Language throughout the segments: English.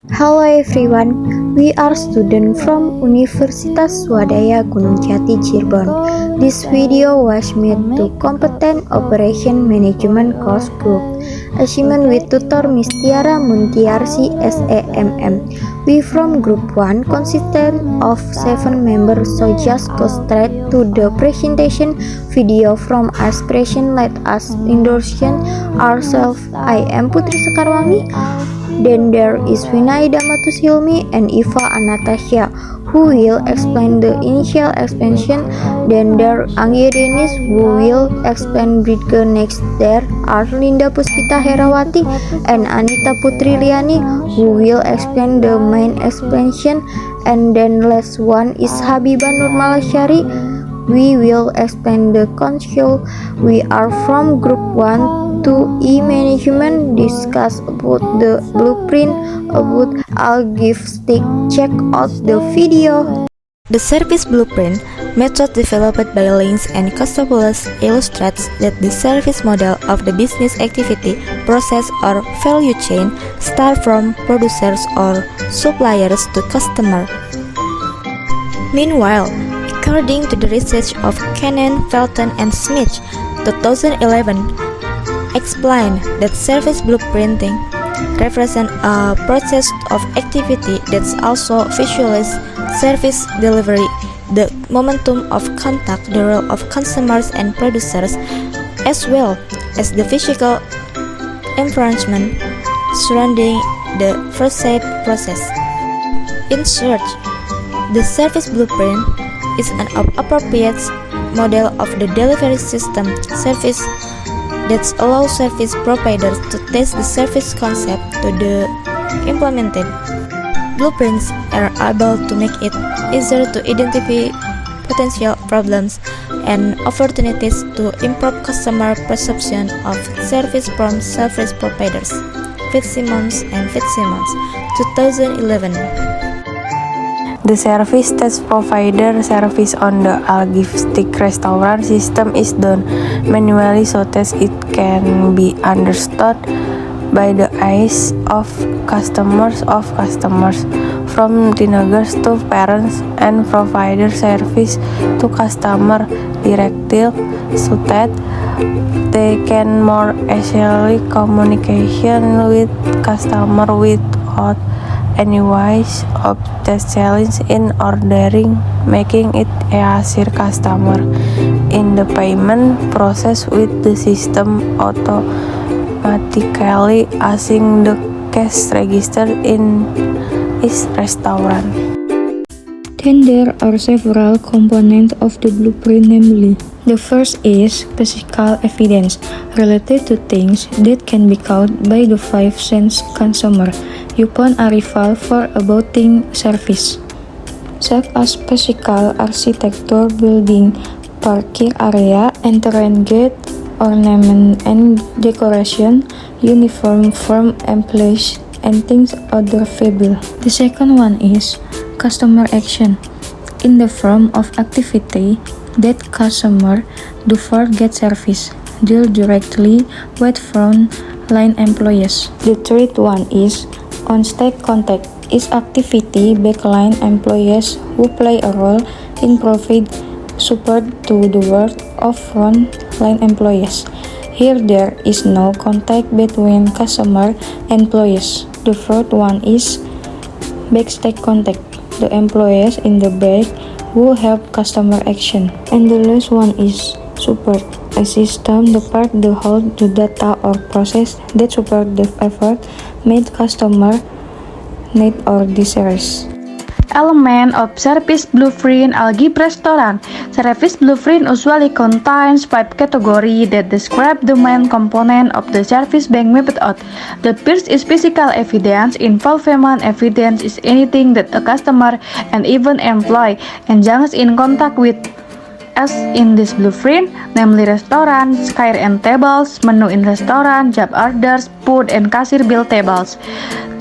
Hello everyone, we are students from Universitas Swadaya Gunung Jati Cirebon. This video was made to Competent Operation Management Course Group, assignment with tutor Miss Tiara Muntiarsi SEMM. We from Group 1 consistent of 7 members, so just go straight to the presentation video from Aspiration. Let us introduce ourselves. I am Putri Sekarwangi. Then there is Vinay Damatus Hilmi and Eva Anastasia, who will explain the initial expansion. Then there Anggia Denis, who will explain Bridge. Next there are Linda Puspita Herawati and Anita Putri Liani, who will explain the main expansion. And then last one is Habibah Nurmalasyari. We will explain the console. We are from Group 1 to E-Management. Discuss about the blueprint about. I'll give stick. Check out the video. The service blueprint method developed by Links and Costopoulos illustrates that the service model of the business activity, process, or value chain start from producers or suppliers to customer. Meanwhile, according to the research of Cannon, Felton, and Smith, 2011, explained that service blueprinting represents a process of activity that also visualizes service delivery, the momentum of contact, the role of consumers and producers, as well as the physical environment surrounding the process. In short, the service blueprint is an appropriate model of the delivery system service that allows service providers to test the service concept to the implemented. Blueprints are able to make it easier to identify potential problems and opportunities to improve customer perception of service from service providers. Fitzsimmons and Fitzsimmons, 2011. The service test provider service on the Algistick restaurant system is done manually so that it can be understood by the eyes of customers from teenagers to parents, and provider service to customer directly so that they can more easily communication with customer without any ways of the challenge in ordering, making it easier customer in the payment process with the system automatically assigning the cash register in each restaurant. Then there are several components of the blueprint, namely, the first is physical evidence related to things that can be caught by the 5 sense consumer upon arrival for abouting service, such as physical architecture, building, parking area, entrance gate, ornament and decoration, uniform from employees, and things other fable. The second one is customer action, in the form of activity that customer do for get service, deal directly with front line employees. The third one is on-site contact, is activity backline employees who play a role in providing support to the work of front line employees. Here there is no contact between customer and employees. The fourth one is backstage contact, the employees in the back who help customer action. And the last one is support, a system the part that hold the data or process that support the effort made customer need or desires. Element of service blueprint Algistick restaurant. Service blueprint usually contains 5 categories that describe the main component of the service being mapped out. The first is physical evidence. Involvement evidence is anything that a customer and even employee engages in contact with as in this blueprint, namely restaurant, chair and tables, menu in restaurant, job orders, food and cashier bill tables.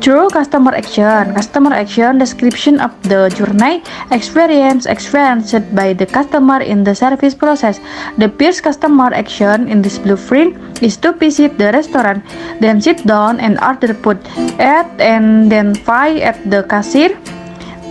Through customer action description of the journey experience experienced by the customer in the service process. The first customer action in this blueprint is to visit the restaurant, then sit down and order food, eat and then pay at the cashier.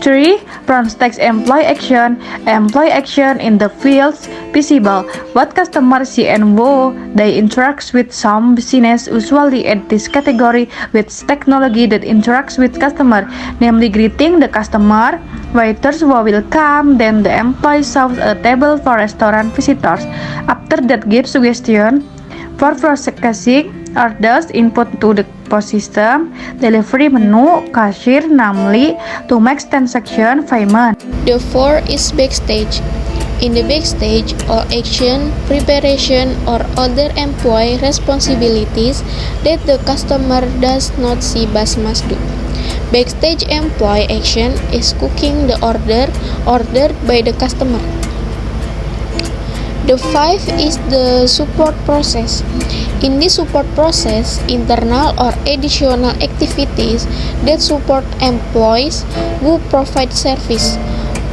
3. Front text employee action in the fields visible. What customers see and how they interact with some business, usually at this category with technology that interacts with customer, namely greeting the customer, waiters who will come, then the employee serves a table for restaurant visitors. After that, give suggestion for processing orders, input to the POS system, delivery menu, cashier, namely to make transaction payment. The fourth is backstage. In the backstage or action, preparation or other employee responsibilities that the customer does not see but must do. Backstage employee action is cooking the order ordered by the customer. The fifth is the support process. In this support process, internal or additional activities that support employees who provide service.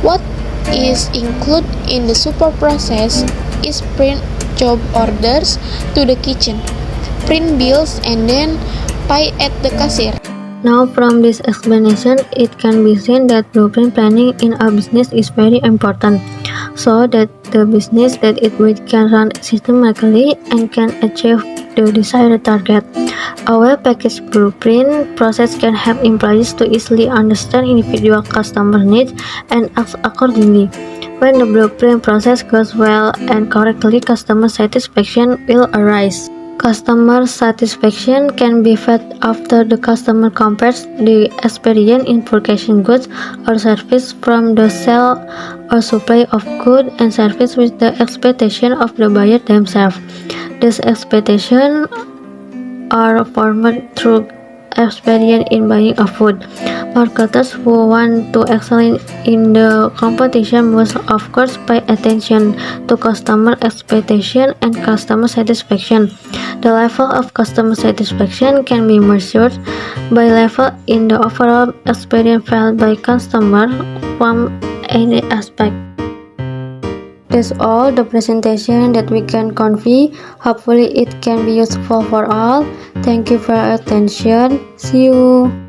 What is included in the support process is print job orders to the kitchen, print bills, and then pay at the cashier. Now, from this explanation, it can be seen that blueprint planning in a business is very important, so that the business that it will can run systematically and can achieve the desired target. A well-packaged blueprint process can help employees to easily understand individual customer needs and act accordingly. When the blueprint process goes well and correctly, customer satisfaction will arise. Customer satisfaction can be felt after the customer compares the experience in purchasing goods or service from the sale or supply of goods and service with the expectation of the buyer themselves. These expectations are formed through experience in buying a food. Marketers who want to excel in the competition must of course pay attention to customer expectation and customer satisfaction. The level of customer satisfaction can be measured by level in the overall experience felt by customer from any aspect. That's all the presentation that we can convey. Hopefully it can be useful for all. Thank you for your attention. See you.